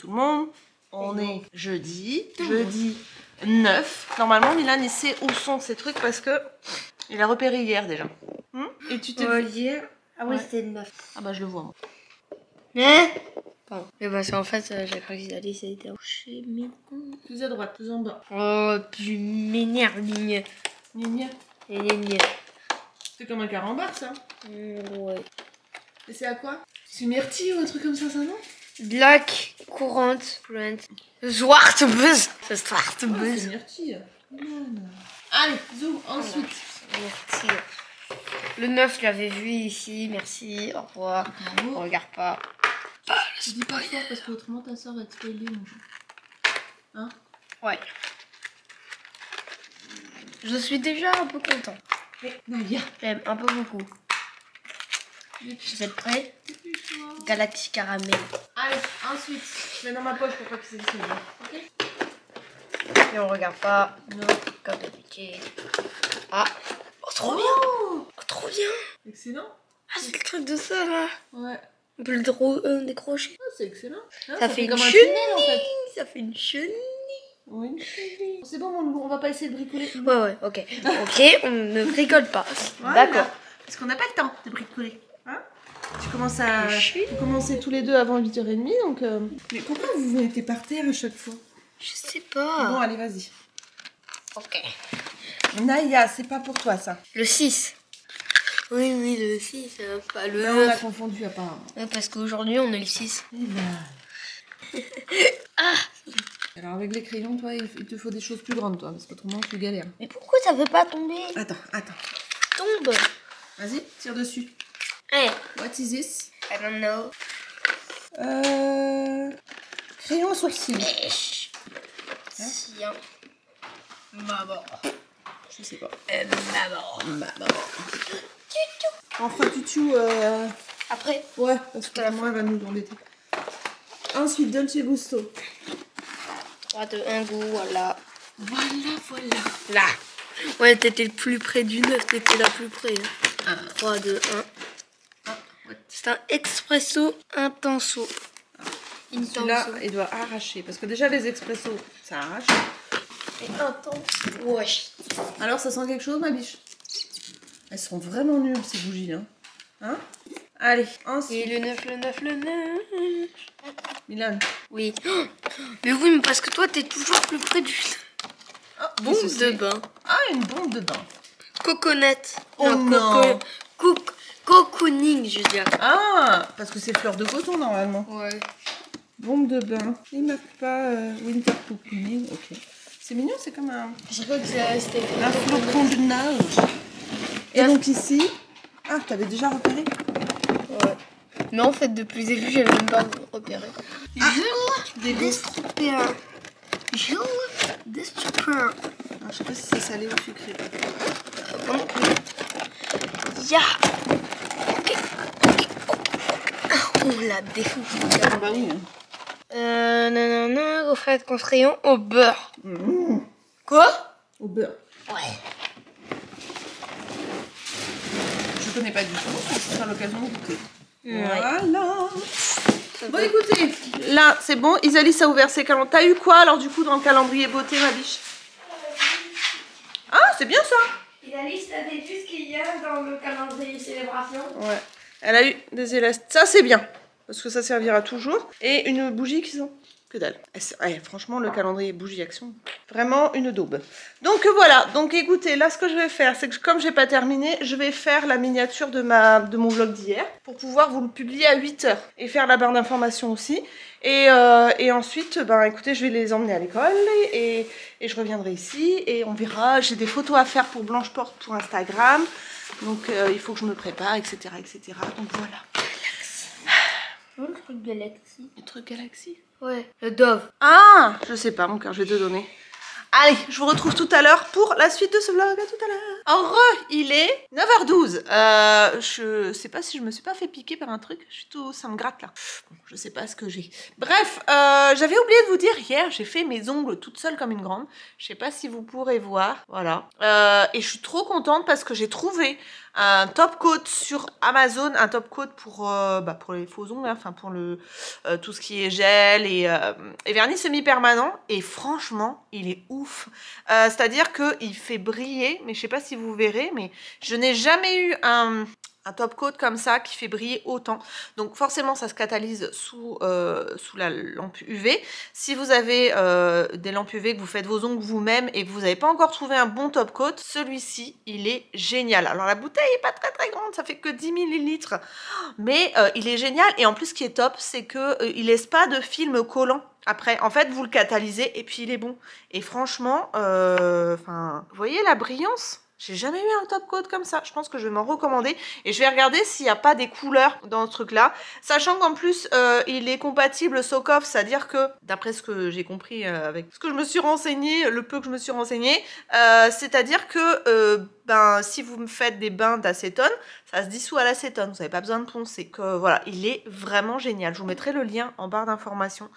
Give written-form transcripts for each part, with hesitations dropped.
tout le monde. On est jeudi. Jeudi 9. Normalement, Milan, il sait où sont ces trucs parce que il a repéré hier déjà. Et tu t'es vu hier? Ah oui, c'était le 9. Ah bah je le vois moi. Hein? Pardon. Mais parce qu'en fait, j'ai cru qu'ils allaient essayer chez mes cons. Plus à droite, plus en bas. Oh, plus m'énerve, ligne. Gna. Gna. C'est comme un carambar ça. Ouais. Et c'est à quoi? C'est myrtille ou un truc comme ça non? Black, courante, plant. Zwartebus. C'est Zwartebus. C'est myrtille. Allez, zoom ensuite. Merci. Le 9, je l'avais vu ici. Merci. Au revoir. Bravo. On regarde pas. Je dis pas fort parce que autrement ta soeur va te spoiler mon jeu. Hein? Ouais. Je suis déjà un peu content. Mais Nadia. J'aime un peu beaucoup. Vous êtes prêts? Galaxy Caramel. Allez, ensuite, je mets dans ma poche pour pas que c'est le ok? Et on regarde pas. Non, comme d'habitude. Ah. Oh, trop bien. Oh, trop bien. Excellent. Ah, c'est le truc de ça, là. Ouais. On peut le décrocher. Ah, c'est excellent. Ah, Ça fait une comme un chenille. tunnel, en fait. Ça fait une chenille. Oui, une chenille. C'est bon, mon loup, on va pas essayer de bricoler. Ouais, ok. Ok, on ne rigole pas. Voilà. D'accord. Parce qu'on n'a pas le temps de bricoler. Hein? Tu commences à... Vous commencez tous les deux avant 8h30, donc... Mais pourquoi vous vous mettez par terre à chaque fois? Je sais pas. Bon, allez, vas-y. Ok. Naya, c'est pas pour toi, ça. Le 6. Oui, le 6, pas le Là, on a 9. confondu, apparemment. Ouais, parce qu'aujourd'hui, on est le 6. Eh ben... Ah. Alors, avec les crayons, toi, il te faut des choses plus grandes, toi, parce qu'autrement, tu galères. Mais pourquoi ça veut pas tomber? Attends. Tombe. Vas-y, tire dessus. Hey, What is this? I don't know. Crayon à sourcil. Tiens. Maman. Je sais pas. Maman. Enfin, tutu, Après. ouais, parce que moi, elle va nous embêter. Ensuite, Dolce Gusto. 3, 2, 1, goût, voilà. Voilà. Là. Ouais, t'étais le plus près du 9, t'étais la plus près. 3, 2, 1. C'est un expresso intenso. Celui-là, il doit arracher. Parce que déjà, les expressos, ça arrache. Et intense. Ouais. Alors, ça sent quelque chose, ma biche? Elles sont vraiment nulles, ces bougies, hein? Allez, ensuite. Et le 9. Milan. Oui. Mais oui, mais parce que toi, t'es toujours plus près du... Bombe de bain. Ah, une bombe de bain. Coconut. Oh non. Cocooning, je veux dire. Ah, parce que c'est fleur de coton, normalement. Ouais. Bombe de bain. Il marque pas Winter Cocooning. Ok. C'est mignon, c'est comme un... Je crois que c'était... Un flocon de neige. Et donc ici... Ah, t'avais déjà repéré? Ouais. Mais en fait, depuis le début, j'avais même pas repéré. Des Destropéen. Jules Destropéen. Je sais pas si c'est salé ou sucré. Ya. Ok. On l'a défoncé. Ah bah oui. Nanana, gaufrette crayon au beurre. Mmh. Quoi? Au beurre. Ouais. Je connais pas du tout, ce sera l'occasion de goûter. Ouais. Voilà. Bon écoutez, là c'est bon, Isalis a ouvert ses calendriers. T'as eu quoi alors du coup dans le calendrier beauté, ma biche? Ah, c'est bien ça. Isalis, t'as vu tout ce qu'il y a dans le calendrier célébration? Ouais. Elle a eu des élastiques. Ça c'est bien, parce que ça servira toujours. Et une bougie qui sent que dalle. Franchement, le calendrier bougie action, vraiment une daube. Donc voilà, donc écoutez, là ce que je vais faire, c'est que comme j'ai pas terminé, je vais faire la miniature de mon vlog d'hier pour pouvoir vous le publier à 8h et faire la barre d'information aussi. Et ensuite, ben écoutez, je vais les emmener à l'école et je reviendrai ici et on verra. J'ai des photos à faire pour Blanche Porte pour Instagram, donc il faut que je me prépare, etc. Donc voilà. Le truc Galaxy. Le truc Galaxy. Ouais, le Dove. Ah, je sais pas, mon cœur, je vais te donner. Allez, je vous retrouve tout à l'heure pour la suite de ce vlog. À tout à l'heure. En il est 9h12. Je sais pas si je me suis pas fait piquer par un truc. Ça me gratte là. Bon, je sais pas ce que j'ai. Bref, j'avais oublié de vous dire, hier, j'ai fait mes ongles toute seule comme une grande. Je sais pas si vous pourrez voir. Voilà. Et je suis trop contente parce que j'ai trouvé un top coat sur Amazon, un top coat pour les faux ongles, hein, enfin pour tout ce qui est gel et vernis semi-permanent. Et franchement, il est ouf. C'est-à-dire qu'il fait briller, mais je sais pas si vous verrez, mais je n'ai jamais eu un top coat comme ça qui fait briller autant. Donc forcément ça se catalyse sous la lampe UV. Si vous avez des lampes UV, que vous faites vos ongles vous-même et que vous n'avez pas encore trouvé un bon top coat, celui-ci il est génial. Alors la bouteille est pas très grande, ça fait que 10 ml, mais il est génial. Et en plus ce qui est top, c'est que il laisse pas de film collant. Après, en fait, vous le catalysez et puis il est bon. Et franchement, vous voyez la brillance? J'ai jamais eu un top coat comme ça. Je pense que je vais m'en recommander. Et je vais regarder s'il n'y a pas des couleurs dans ce truc-là. Sachant qu'en plus, il est compatible SOCOF. C'est-à-dire que, d'après ce que j'ai compris avec ce que je me suis renseignée, le peu que je me suis renseignée, c'est-à-dire que si vous me faites des bains d'acétone, ça se dissout à l'acétone. Vous n'avez pas besoin de poncer. Que, voilà, il est vraiment génial. Je vous mettrai le lien en barre d'informations.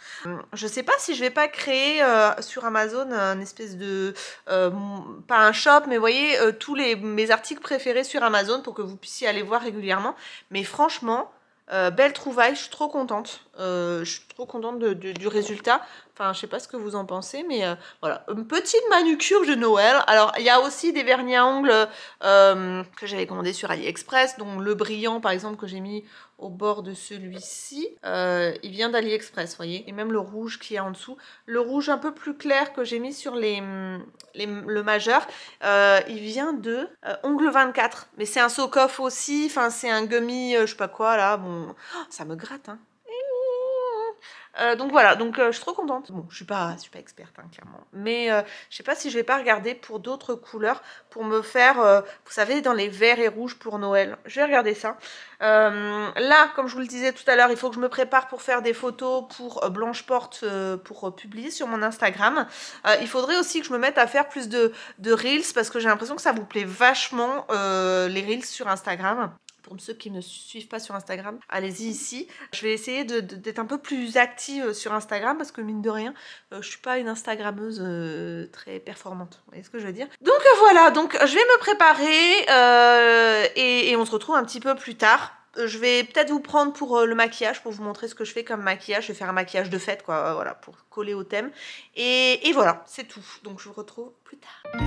Je sais pas si je vais pas créer sur Amazon une espèce de... pas un shop, mais vous voyez... tous mes articles préférés sur Amazon pour que vous puissiez aller voir régulièrement. Mais franchement, belle trouvaille, je suis trop contente. Je suis trop contente du résultat. Enfin, je sais pas ce que vous en pensez, mais voilà. Une petite manucure de Noël. Alors, il y a aussi des vernis à ongles que j'avais commandé sur AliExpress, dont le brillant, par exemple, que j'ai mis au bord de celui-ci, il vient d'AliExpress, vous voyez. Et même le rouge qui est en dessous. Le rouge un peu plus clair que j'ai mis sur le majeur, il vient de Ongle 24. Mais c'est un SOCOF aussi, enfin c'est un gummy, je sais pas quoi là, bon, oh, ça me gratte, hein. Donc voilà, donc je suis trop contente. Bon, je suis pas experte, hein, clairement. Mais je sais pas si je vais pas regarder pour d'autres couleurs pour me faire, vous savez, dans les verts et rouges pour Noël. Je vais regarder ça. Là, comme je vous le disais tout à l'heure, il faut que je me prépare pour faire des photos pour Blanche Porte pour publier sur mon Instagram. Il faudrait aussi que je me mette à faire plus de Reels parce que j'ai l'impression que ça vous plaît vachement, les Reels sur Instagram. Pour ceux qui ne me suivent pas sur Instagram, allez-y ici. Je vais essayer d'être un peu plus active sur Instagram parce que mine de rien, je suis pas une Instagrammeuse très performante. Vous voyez ce que je veux dire? Donc voilà, donc je vais me préparer et on se retrouve un petit peu plus tard. Je vais peut-être vous prendre pour le maquillage, pour vous montrer ce que je fais comme maquillage. Je vais faire un maquillage de fête, quoi, voilà, pour coller au thème. Et voilà, c'est tout. Donc je vous retrouve plus tard.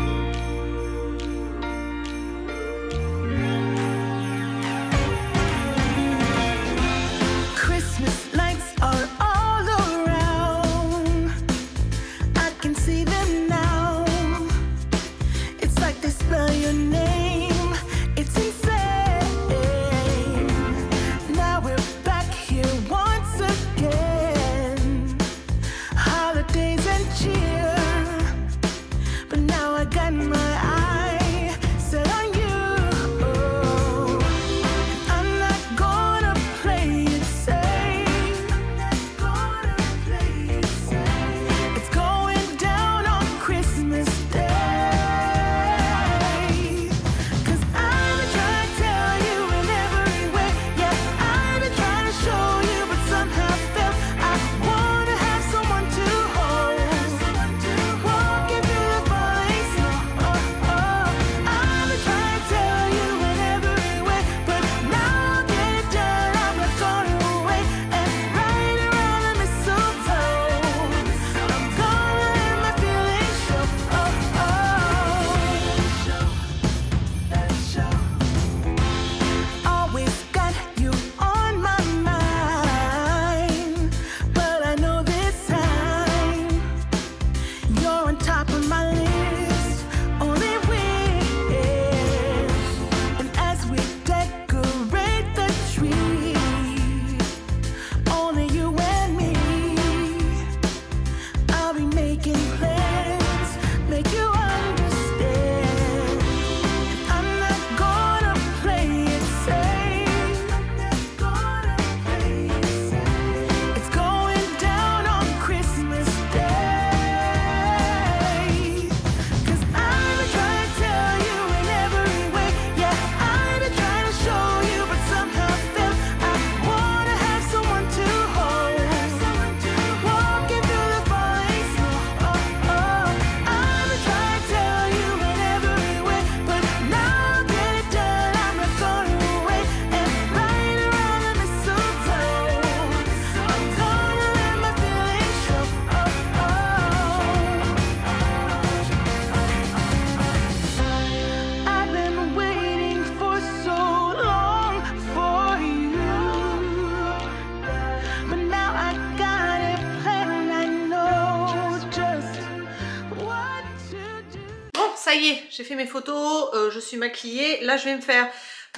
ça y est, j'ai fait mes photos, je suis maquillée. Là, je vais me faire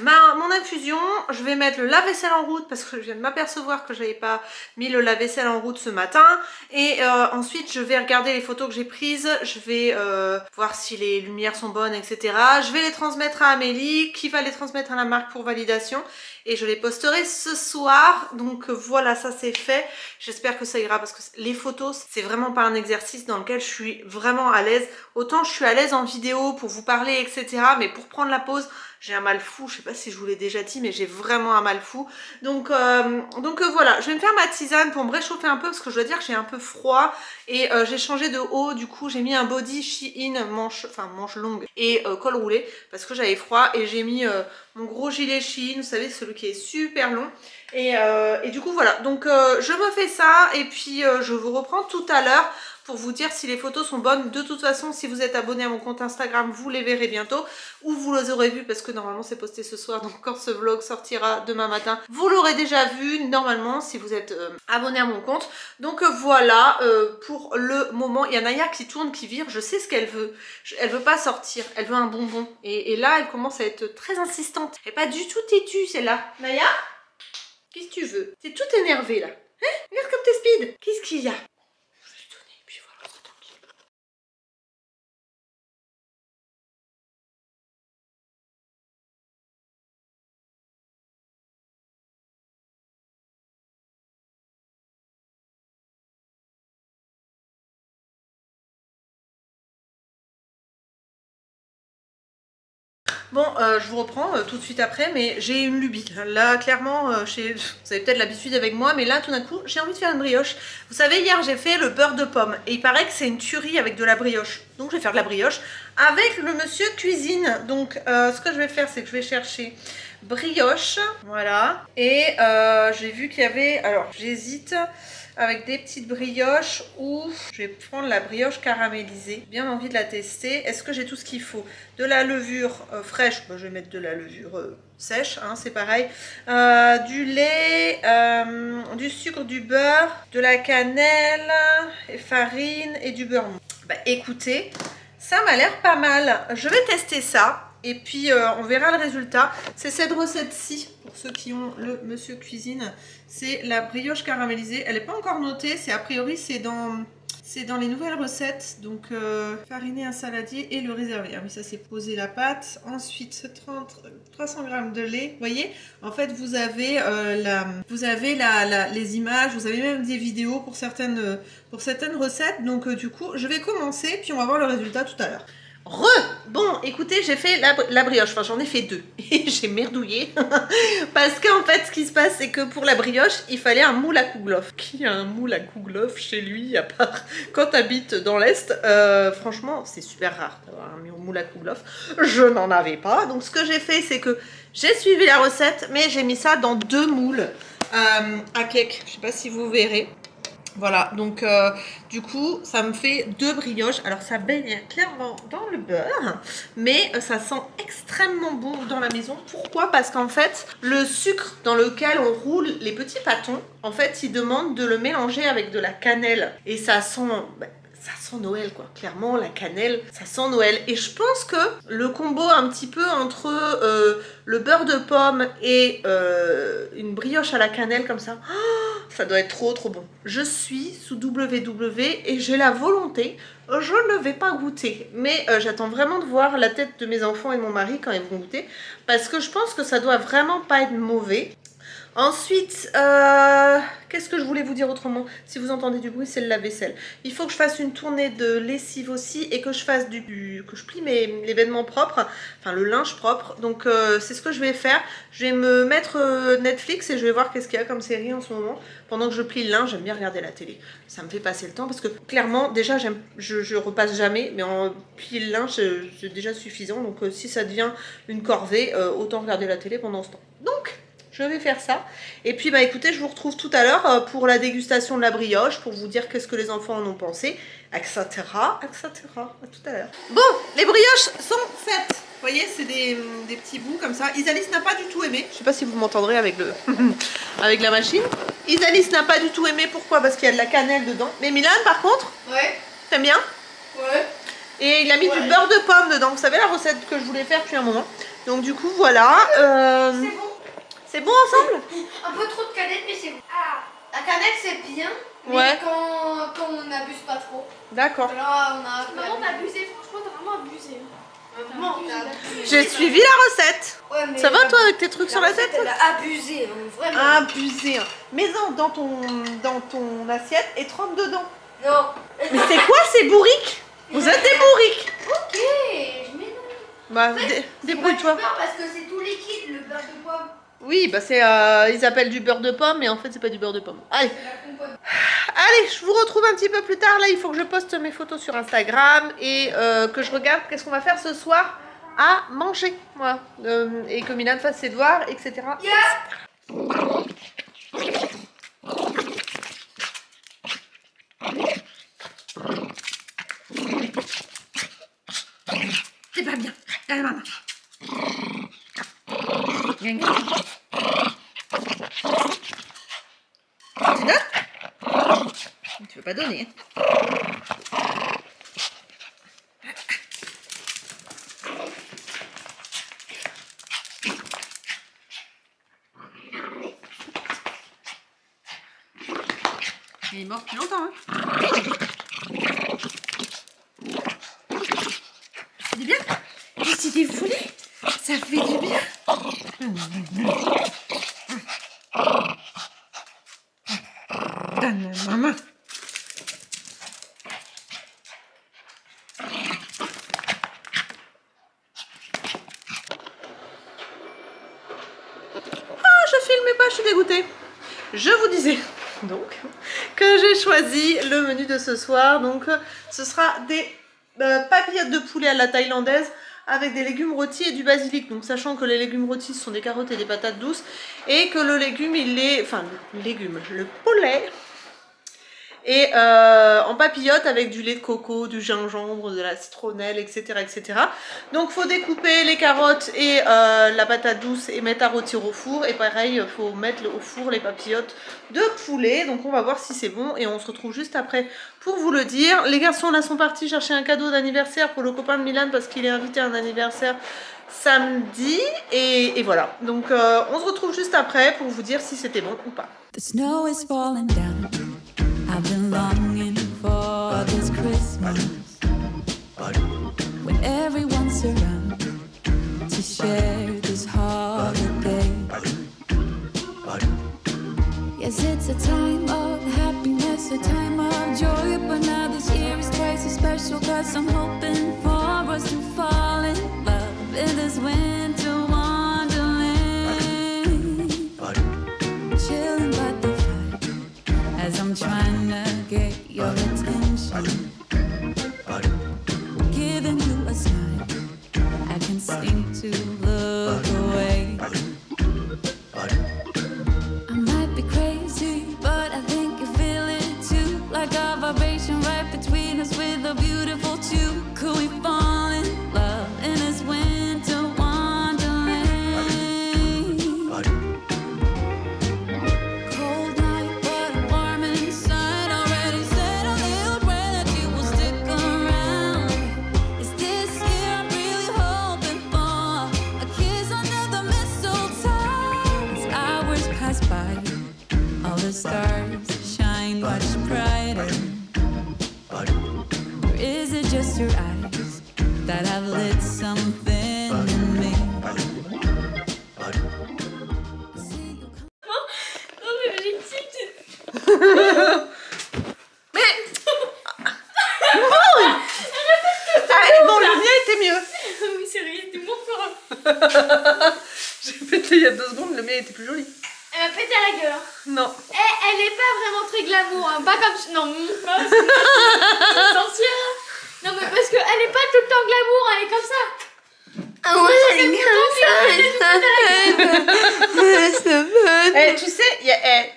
mon infusion. Je vais mettre le lave-vaisselle en route parce que je viens de m'apercevoir que je n'avais pas mis le lave-vaisselle en route ce matin. Et ensuite, je vais regarder les photos que j'ai prises. Je vais voir si les lumières sont bonnes, etc. Je vais les transmettre à Amélie, qui va les transmettre à la marque pour validation. Et je les posterai ce soir. Donc voilà, ça c'est fait. J'espère que ça ira parce que les photos, c'est vraiment pas un exercice dans lequel je suis vraiment à l'aise. Autant je suis à l'aise en vidéo pour vous parler, etc. Mais pour prendre la pause, j'ai un mal fou. Je sais pas si je vous l'ai déjà dit, mais j'ai vraiment un mal fou. Donc voilà, je vais me faire ma tisane pour me réchauffer un peu parce que je dois dire que j'ai un peu froid. Et j'ai changé de haut. Du coup, j'ai mis un body Shein manche longue et col roulé parce que j'avais froid. Et j'ai mis mon gros gilet Shein, vous savez, celui qui est super long. Et du coup, voilà. Donc, je me fais ça et puis je vous reprends tout à l'heure pour vous dire si les photos sont bonnes. De toute façon, si vous êtes abonné à mon compte Instagram, vous les verrez bientôt. Ou vous les aurez vus parce que normalement c'est posté ce soir. Donc quand ce vlog sortira demain matin, vous l'aurez déjà vu normalement si vous êtes abonné à mon compte. Donc voilà, pour le moment, il y a Naya qui tourne, qui vire. Je sais ce qu'elle veut. Elle veut pas sortir, elle veut un bonbon. Et là, elle commence à être très insistante. Elle n'est pas du tout têtue, celle-là. Naya, qu'est-ce que tu veux? T'es toute énervée là. Hein? Regarde comme t'es speed. Qu'est-ce qu'il y a? Bon, je vous reprends tout de suite après, mais j'ai une lubie. Là, clairement, vous avez peut-être l'habitude avec moi, mais là, tout d'un coup, j'ai envie de faire une brioche. Vous savez, hier, j'ai fait le beurre de pomme, et il paraît que c'est une tuerie avec de la brioche. Donc, je vais faire de la brioche avec le monsieur cuisine. Donc, ce que je vais faire, c'est que je vais chercher brioche, voilà. Et j'ai vu qu'il y avait, alors, j'hésite avec des petites brioches ou je vais prendre la brioche caramélisée. J'ai bien envie de la tester. Est-ce que j'ai tout ce qu'il faut? De la levure fraîche, je vais mettre de la levure sèche, hein, c'est pareil. Du lait, du sucre, du beurre, de la cannelle, et farine et du beurre mou. Bah écoutez, ça m'a l'air pas mal. Je vais tester ça. Et puis on verra le résultat. C'est cette recette-ci, pour ceux qui ont le monsieur cuisine. C'est la brioche caramélisée. Elle n'est pas encore notée. C'est a priori, c'est dans les nouvelles recettes. Donc fariner un saladier et le réserver. Ah oui, ça c'est poser la pâte. Ensuite 300 g de lait. Vous voyez, en fait vous avez, les images. Vous avez même des vidéos pour certaines recettes. Donc du coup, je vais commencer. Puis on va voir le résultat tout à l'heure. Bon, écoutez, j'ai fait la brioche, enfin j'en ai fait deux et j'ai merdouillé parce qu'en fait ce qui se passe c'est que pour la brioche il fallait un moule à kouglof. Qui a un moule à kouglof chez lui à part quand tu habites dans l'Est? Franchement c'est super rare d'avoir un moule à kouglof, je n'en avais pas. Donc ce que j'ai fait c'est que j'ai suivi la recette mais j'ai mis ça dans deux moules à cake, je sais pas si vous verrez. Voilà, donc du coup, ça me fait deux brioches. Alors, ça baigne clairement dans le beurre, mais ça sent extrêmement bon dans la maison. Pourquoi? Parce qu'en fait, le sucre dans lequel on roule les petits pâtons, en fait, il demande de le mélanger avec de la cannelle. Et ça sent... ça sent Noël quoi, clairement la cannelle, ça sent Noël. Et je pense que le combo un petit peu entre le beurre de pomme et une brioche à la cannelle comme ça, ça doit être trop trop bon. Je suis sous WW et j'ai la volonté, je ne vais pas goûter. Mais j'attends vraiment de voir la tête de mes enfants et de mon mari quand ils vont goûter. Parce que je pense que ça doit vraiment pas être mauvais. Ensuite, qu'est-ce que je voulais vous dire autrement? Si vous entendez du bruit, c'est le lave-vaisselle. Il faut que je fasse une tournée de lessive aussi et que je fasse que je plie les vêtements propres, enfin le linge propre. Donc c'est ce que je vais faire. Je vais me mettre Netflix et je vais voir qu'est-ce qu'il y a comme série en ce moment. Pendant que je plie le linge, j'aime bien regarder la télé. Ça me fait passer le temps parce que clairement, déjà, je repasse jamais, mais en plier le linge, c'est déjà suffisant. Donc si ça devient une corvée, autant regarder la télé pendant ce temps. Donc je vais faire ça. Et puis, bah écoutez, je vous retrouve tout à l'heure pour la dégustation de la brioche, pour vous dire qu'est-ce que les enfants en ont pensé, etc. etc. À tout à l'heure. Bon, les brioches sont faites. Vous voyez, c'est des petits bouts comme ça. Isalis n'a pas du tout aimé. Je sais pas si vous m'entendrez avec avec la machine. Isalis n'a pas du tout aimé. Pourquoi? Parce qu'il y a de la cannelle dedans. Mais Milan, par contre, ouais. T'aimes bien? Ouais. Et il a mis du beurre de pomme dedans. Vous savez la recette que je voulais faire depuis un moment. Donc du coup voilà. C'est bon. C'est bon ensemble? Un peu trop de cannelle mais c'est bon. Ah, la cannelle c'est bien. Mais Ouais. quand on n'abuse pas trop. D'accord. Là on a abusé, franchement t'as vraiment abusé. J'ai suivi la recette. Ouais, mais Ça va toi avec tes trucs sur la tête? Elle a abusé, vraiment. Abusé. Mets-en dans ton assiette et trempe dedans. Non. Mais c'est quoi ces bourriques? Vous êtes des bourriques. Ok, je mets non. Bah débrouille-toi. Parce que c'est tout liquide le beurre de pomme. Oui, bah c'est ils appellent du beurre de pomme, mais en fait c'est pas du beurre de pomme. Allez. C'est la compote. Allez, je vous retrouve un petit peu plus tard. Là, il faut que je poste mes photos sur Instagram et que je regarde qu'est-ce qu'on va faire ce soir à manger. Voilà. Et que Milan fasse ses devoirs, etc. C'est pas bien. Allez, maman. Tu donnes? Tu veux pas donner? Il est mort depuis longtemps, hein? C'est du bien? Et si t'es foulé, ça fait du bien. Donne, maman. Je filmais pas, je suis dégoûtée. Je vous disais donc que j'ai choisi le menu de ce soir. Donc ce sera des papillotes de poulet à la thaïlandaise avec des légumes rôtis et du basilic. Donc sachant que les légumes rôtis ce sont des carottes et des patates douces et que le légume il est, enfin le légume, le poulet et en papillote avec du lait de coco, du gingembre, de la citronnelle, etc. etc. Donc faut découper les carottes et la patate douce et mettre à rôtir au four. Et pareil, faut mettre au four les papillotes de poulet. Donc on va voir si c'est bon et on se retrouve juste après pour vous le dire. Les garçons là sont partis chercher un cadeau d'anniversaire pour le copain de Milan parce qu'il est invité à un anniversaire samedi. Et voilà, donc on se retrouve juste après pour vous dire si c'était bon ou pas. The snow is falling down. I've been longing for this Christmas when everyone's around to share this holiday. Yes, it's a time of happiness, a time of joy, but now this year is twice as special 'cause I'm hoping for us to fall in love in this winter wonderland. Chilling by the fire as I'm trying to get your attention, giving you a smile I can seem to look away. I might be crazy, but I think you feel it too, like a vibration right between us with a beautiful two. Could we fall in love in this winter wonderland? Cold night, but I'm warm inside. Already said a little prayer that you will stick around. It's this year I'm really hoping for a kiss under the mistletoe. As hours pass by, all the stars shine much brighter. Or is it just your eyes that have lit something in me? I see you come. Non mais l'objectif Mais allez, bon, le mien était mieux. oui c'est rien, t'es mon fort. J'ai pété il y a 2 secondes, le mien était plus joli. Elle m'a pété à la gueule. Hein. Non. Elle est pas vraiment très glamour, hein. Pas comme... Non, pas parce que c'est une sorcière. Non mais parce qu'elle est pas tout le temps glamour, elle est comme ça. Ah ouais, elle est comme ça. Eh, tu sais,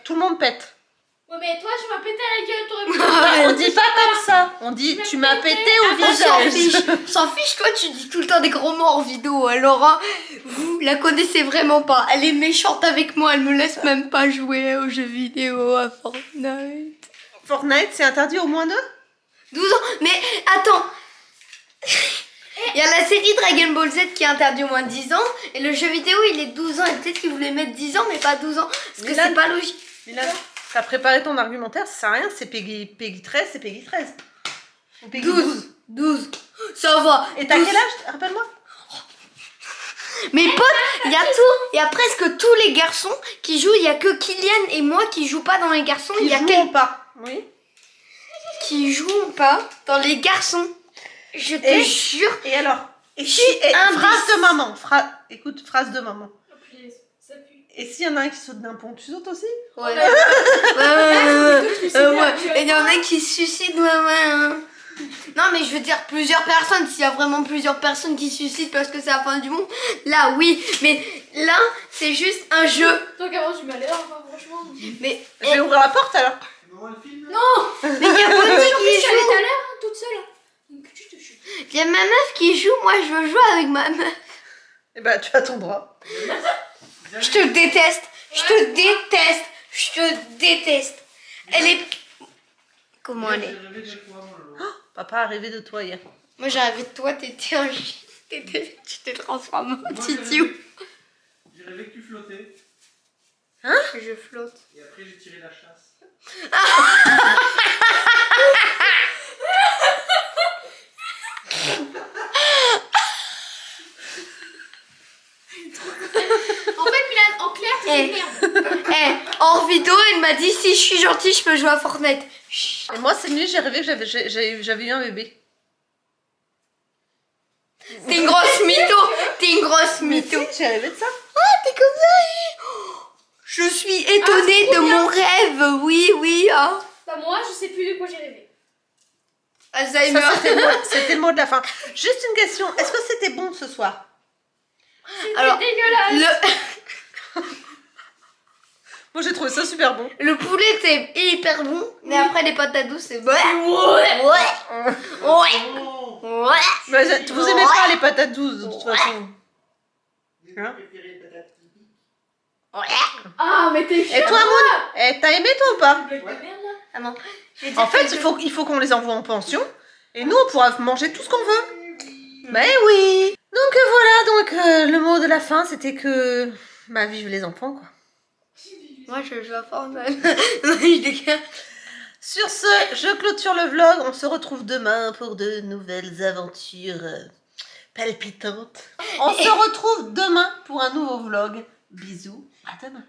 tout le monde pète. Ouais mais toi tu m'as pété à la gueule, t'aurais pu... On dit pas comme ça. On dit tu m'as pété au visage. S'en fiche, toi tu dis tout le temps des gros mots en vidéo. Alors hein, vous la connaissez vraiment pas. Elle est méchante avec moi, elle me laisse même pas jouer aux jeux vidéo, à Fortnite. Fortnite, c'est interdit au moins de 12 ans, mais attends. Il y a la série Dragon Ball Z qui est interdit au moins de 10 ans. Et le jeu vidéo, il est 12 ans. Et peut-être qu'ils voulaient mettre 10 ans, mais pas 12 ans. Parce que Milan. c'est pas logique. Milan, t'as préparé ton argumentaire, ça sert à rien, c'est Peggy 13, c'est Peggy 13. Ou Peggy 12. 12. Ça va. Et t'as 12. quel âge? Rappelle-moi. Mes potes, il y a tout. Il y a presque tous les garçons qui jouent. Il y a que Kylian et moi qui jouent pas dans les garçons. Il y a Qui pas. Oui. qui jouent pas dans les garçons. Je te Et- jure. Et alors? Et si, un phrase de maman. Écoute, phrase de maman. Oh, Ça pue. Et s'il y en a un qui saute d'un pont, tu sautes aussi? Ouais. Ouais. Et il y en a qui se suicident, ouais. Non, mais je veux dire plusieurs personnes. S'il y a vraiment plusieurs personnes qui se suicident parce que c'est la fin du monde, là, oui. Mais là, c'est juste un jeu. Tant qu'avant, je m'allais, enfin, franchement. Mais Je vais ouvrir la porte alors. Non! il y a Bonnie En plus, qui je suis allée tout joue. à l'heure, toute seule. Donc, je te chute. Il y a ma meuf qui joue. Moi, je veux jouer avec ma meuf. Eh ben, tu as ton droit. Je te déteste. Je te déteste. Je te déteste. Elle est... Comment elle est? Papa a rêvé de toi hier. Moi, j'ai rêvé de toi. T'étais un... Tu t'es transformé en titiou. J'ai rêvé que tu flottais. Je flotte. Et après, j'ai tiré la chasse. En fait, Milan, en clair, t'es une merde. Hors vidéo, elle m'a dit si je suis gentille, je peux jouer à Fortnite. Et moi, cette nuit, j'ai rêvé que j'avais eu un bébé. T'es une grosse mytho. T'es une grosse Mais mytho. si, j'ai rêvé de ça. T'es comme ça. Je suis étonnée Ah, c'est de trop mon rêve. Oui, oui. Hein. Bah, moi, je sais plus de quoi j'ai rêvé. Alzheimer. Ça, c'était le mot de la fin. Juste une question. Est-ce que c'était bon ce soir? Alors, Dégueulasse. Moi, j'ai trouvé ça super bon. le poulet était hyper bon, mais après les patates douces, c'est bon. Ouais. Ouais. Mais vous aimez pas les patates douces, de toute façon. Hein? Ah, mais t'es Et chiant. toi, Moon? Eh, t'as aimé toi ou pas? Blague de merde, là. Ah non. En fait, il faut qu'on les envoie en pension. Et nous, on pourra manger tout ce qu'on veut. Mais oui. Donc voilà, le mot de la fin, c'était que... Bah, vive les enfants, quoi. Moi, je joue à Fortnite. Je décale. Sur ce, je clôture le vlog. On se retrouve demain pour de nouvelles aventures palpitantes. On se retrouve demain pour un nouveau vlog. Bisous, à demain.